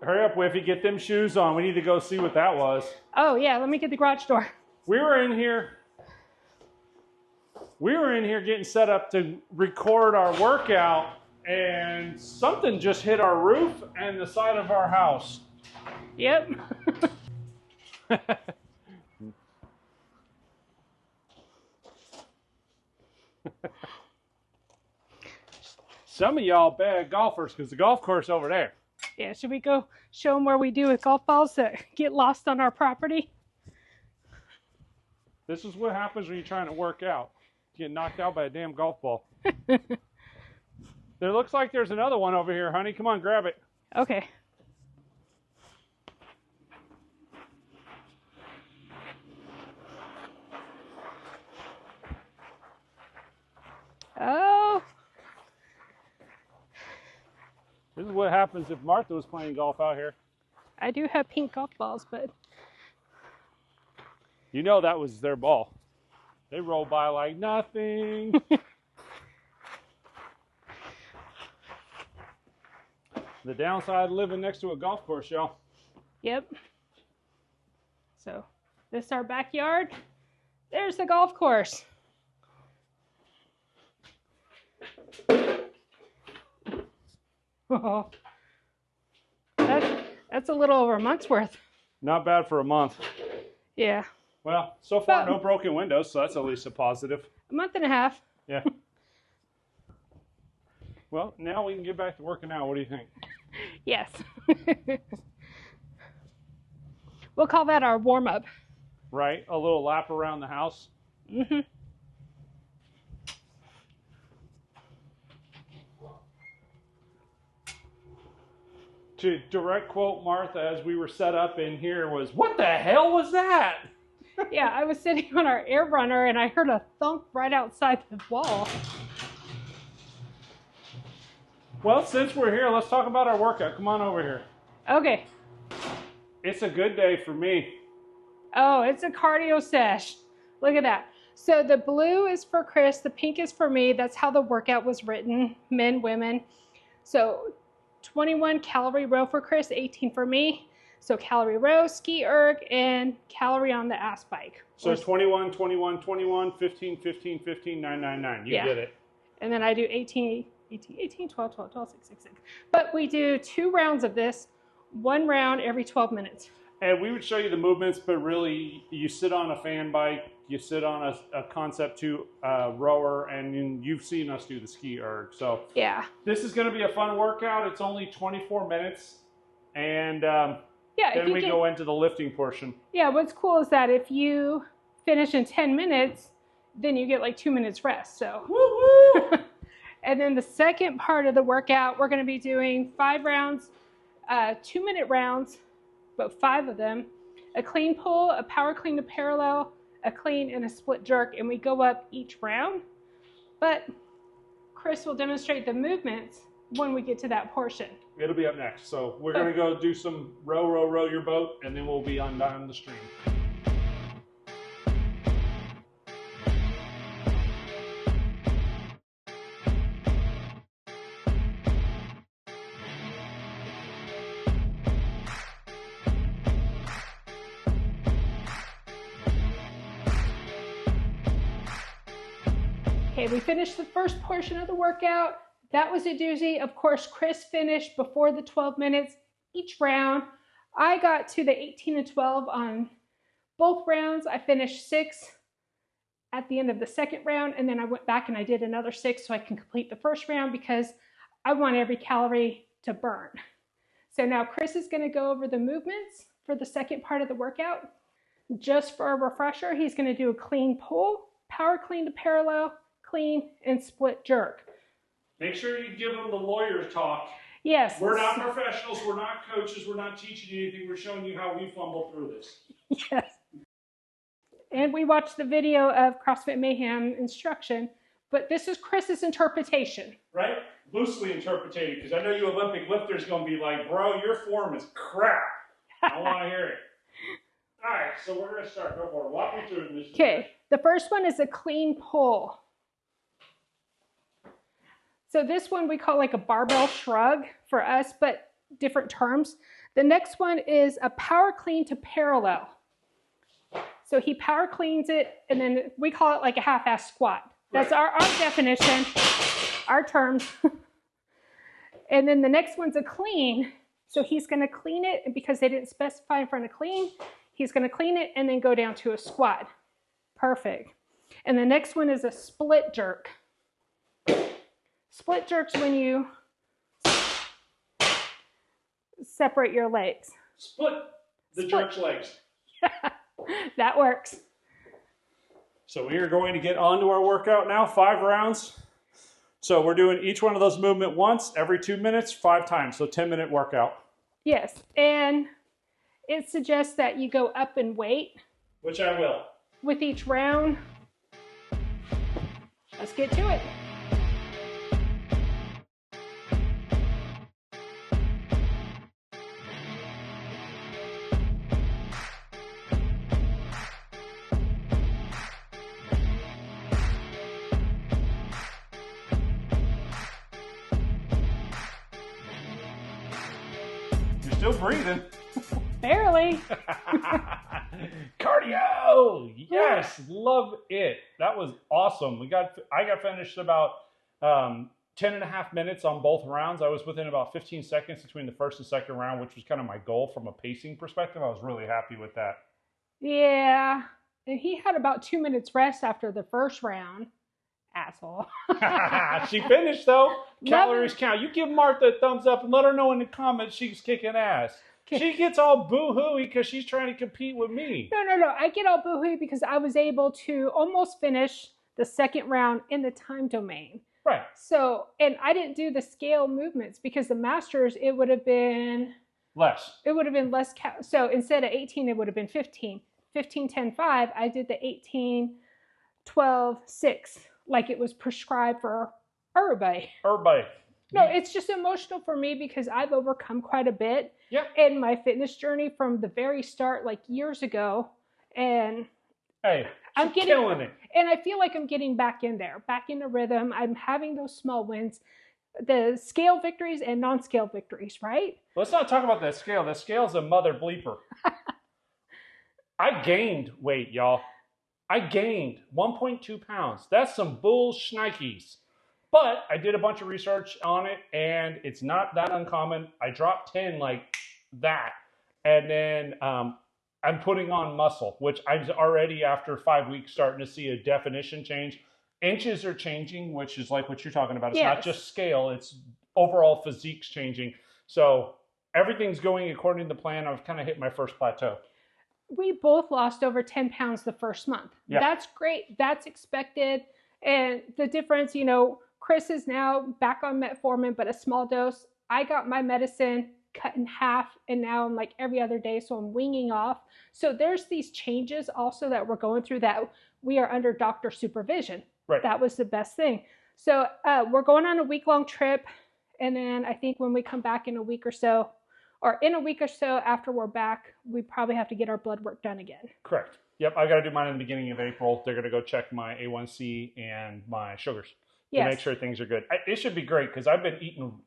Hurry up, Whiffy. Get them shoes on. We need to go see what that was. Oh, yeah. Let me get the garage door. We were in here getting set up to record our workout, and something just hit our roof and the side of our house. Yep. Some of y'all bad golfers because the golf course over there. Yeah, should we go show them where we do with golf balls that get lost on our property? This is what happens when you're trying to work out. You get knocked out by a damn golf ball. There looks like there's another one over here, honey. Come on, grab it. Okay. Oh. This is what happens if Martha was playing golf out here. I do have pink golf balls, but... You know that was their ball. They roll by like nothing. The downside of living next to a golf course, y'all. Yep. So, this is our backyard. There's the golf course. Oh, that's a little over a month's worth. Not bad for a month. Yeah. Well, so far no broken windows, so that's at least a positive. A month and a half. Yeah. Well, now we can get back to working out. What do you think? Yes. We'll call that our warm-up. Right? A little lap around the house. Mm-hmm. To direct quote Martha as we were set up in here was, "What the hell was that?" Yeah, I was sitting on our air runner and I heard a thump right outside the wall. Well, since we're here, let's talk about our workout. Come on over here. Okay. It's a good day for me. Oh, it's a cardio sesh. Look at that. So the blue is for Chris, the pink is for me. That's how the workout was written, men, women. So 21 calorie row for Chris, 18 for me. So calorie row, ski erg, and calorie on the ass bike. So 21, 21, 21, 15, 15, 15, 9, 9, 9. You get it. And then I do 18, 18, 18, 12, 12, 12, 6, 6, 6. But we do 2 rounds of this, 1 round every 12 minutes. And we would show you the movements, but really you sit on a fan bike, you sit on a Concept 2 rower, and you've seen us do the ski erg. So yeah, this is going to be a fun workout. It's only 24 minutes. And yeah, then we go into the lifting portion. Yeah, what's cool is that if you finish in 10 minutes, then you get like 2 minutes rest. So, woo-hoo! And then the second part of the workout, we're going to be doing 5 rounds, 2-minute rounds, but 5 of them, a clean pull, a power clean to parallel, a clean, and a split jerk, and we go up each round. But Chris will demonstrate the movements when we get to that portion. It'll be up next. So we're going to go do some row your boat, and then we'll be on down the stream. Okay, we finished the first portion of the workout. That was a doozy. Of course, Chris finished before the 12 minutes each round. I got to the 18 and 12 on both rounds. I finished 6 at the end of the second round, and then I went back and I did another 6 so I can complete the first round because I want every calorie to burn. So now Chris is going to go over the movements for the second part of the workout. Just for a refresher, he's going to do a clean pull, power clean to parallel, clean, and split jerk. Make sure you give them the lawyer talk. Yes. We're not professionals. We're not coaches. We're not teaching you anything. We're showing you how we fumble through this. Yes. And we watched the video of CrossFit Mayhem instruction, but this is Chris's interpretation. Right? Loosely interpreted, because I know you Olympic lifters going to be like, bro, your form is crap. I want to hear it. All right, so we're going to start. Go for it. Walk me through this. Okay, the first one is a clean pull. So this one we call like a barbell shrug for us, but different terms. The next one is a power clean to parallel. So he power cleans it, and then we call it like a half-ass squat. That's our definition, our terms. And then the next one's a clean. So he's going to clean it, and because they didn't specify in front of clean, he's going to clean it and then go down to a squat. Perfect. And the next one is a split jerk. Split jerk's when you separate your legs. Split the jerk's legs. That works. So we are going to get onto our workout now, 5 rounds. So we're doing each one of those movements once every 2 minutes, 5 times. So 10-minute workout. Yes, and it suggests that you go up in weight. Which I will. With each round. Let's get to it. Still breathing. Barely. Cardio! Yes, love it. That was awesome. I got finished about 10.5 minutes on both rounds. I was within about 15 seconds between the first and second round, which was kind of my goal from a pacing perspective. I was really happy with that. Yeah. And he had about 2 minutes rest after the first round. Asshole. She finished though. Calories count. You give Martha a thumbs up and let her know in the comments she's kicking ass. She gets all boo-hooey because she's trying to compete with me. No. I get all boo-hooey because I was able to almost finish the second round in the time domain. Right. So, and I didn't do the scale movements because the masters, it would have been less. It would have been less. So instead of 18, it would have been 15. 15, 10, 5. I did the 18, 12, 6. Like it was prescribed for everybody. No, it's just emotional for me because I've overcome quite a bit in my fitness journey from the very start, like years ago. And hey, I'm killing it. And I feel like I'm getting back in there, back in the rhythm. I'm having those small wins, the scale victories and non-scale victories, right? Let's not talk about that scale. That scale's a mother bleeper. I gained weight, y'all. I gained 1.2 pounds. That's some bull shnikes. But I did a bunch of research on it, and it's not that uncommon. I dropped 10 like that. And then I'm putting on muscle, which I'm already, after 5 weeks, starting to see a definition change. Inches are changing, which is like what you're talking about. It's not just scale. It's overall physique's changing. So everything's going according to plan. I've kind of hit my first plateau. We both lost over 10 pounds the first month. Yeah. That's great. That's expected. And the difference, you know, Chris is now back on metformin, but a small dose. I got my medicine cut in half, and now I'm like every other day, so I'm winging off. So there's these changes also that we're going through that we are under doctor supervision. Right. That was the best thing. So we're going on a week-long trip, and then I think when we come back in a week or so, after we're back, we probably have to get our blood work done again. Correct. Yep, I got to do mine in the beginning of April. They're going to go check my A1C and my sugars to make sure things are good. It should be great because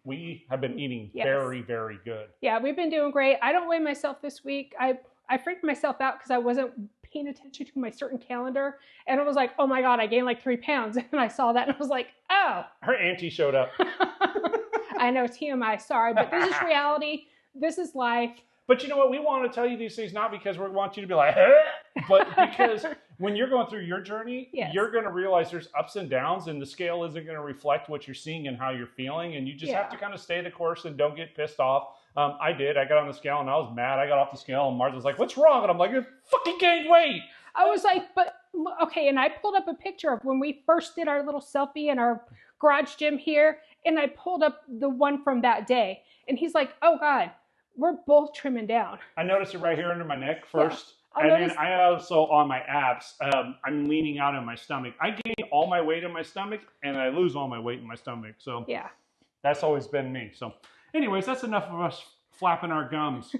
we have been eating very, very good. Yeah, we've been doing great. I don't weigh myself this week. I freaked myself out because I wasn't paying attention to my certain calendar. And I was like, oh my God, I gained like 3 pounds. And I saw that and I was like, oh. Her auntie showed up. I know, TMI, sorry, but this is reality. This is life. But you know what? We want to tell you these things not because we want you to be like, but because when you're going through your journey, you're going to realize there's ups and downs, and the scale isn't going to reflect what you're seeing and how you're feeling. And you just have to kind of stay the course and don't get pissed off. I did. I got on the scale and I was mad. I got off the scale and Martha's like, what's wrong? And I'm like, you fucking gained weight. I was like, but okay. And I pulled up a picture of when we first did our little selfie in our garage gym here. And I pulled up the one from that day. And he's like, oh God, we're both trimming down. I noticed it right here under my neck first. Yeah, and then I also, on my abs, I'm leaning out in my stomach. I gain all my weight in my stomach, and I lose all my weight in my stomach. So yeah, that's always been me. So anyways, that's enough of us flapping our gums.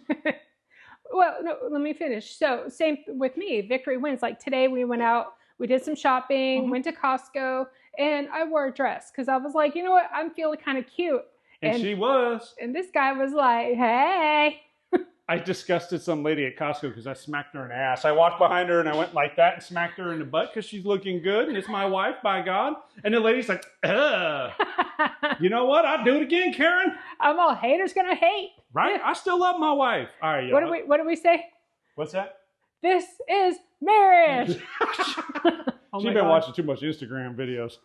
Well, no, let me finish. So same with me, victory wins. Like today we went out, we did some shopping, went to Costco, and I wore a dress because I was like, you know what, I'm feeling kind of cute. And she was. And this guy was like, hey. I disgusted some lady at Costco because I smacked her in the ass. I walked behind her and I went like that and smacked her in the butt because she's looking good and it's my wife, by God. And the lady's like, ugh. You know what? I'll do it again, Karen. I'm all haters gonna hate. Right? I still love my wife. All right, y'all. What do we say? What's that? This is marriage. She's been watching too much Instagram videos.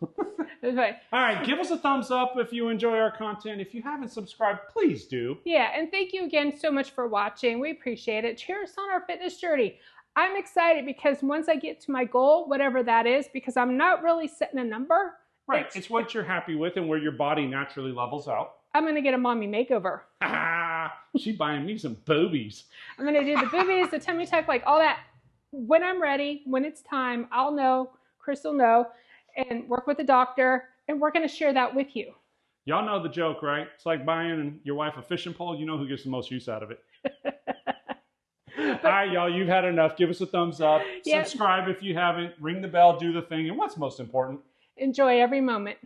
That's right. All right, give us a thumbs up if you enjoy our content. If you haven't subscribed, please do. Yeah, and thank you again so much for watching. We appreciate it. Cheer us on our fitness journey. I'm excited because once I get to my goal, whatever that is, because I'm not really setting a number. Right, it's what you're happy with and where your body naturally levels out. I'm going to get a mommy makeover. She buying me some boobies. I'm going to do the boobies, the tummy tuck, like all that. When I'm ready, when it's time, I'll know, Chris will know, and work with the doctor, and we're going to share that with you. Y'all know the joke, right? It's like buying your wife a fishing pole. You know who gets the most use out of it. All right, y'all, you've had enough. Give us a thumbs up. Yep. Subscribe if you haven't. Ring the bell, do the thing. And what's most important? Enjoy every moment.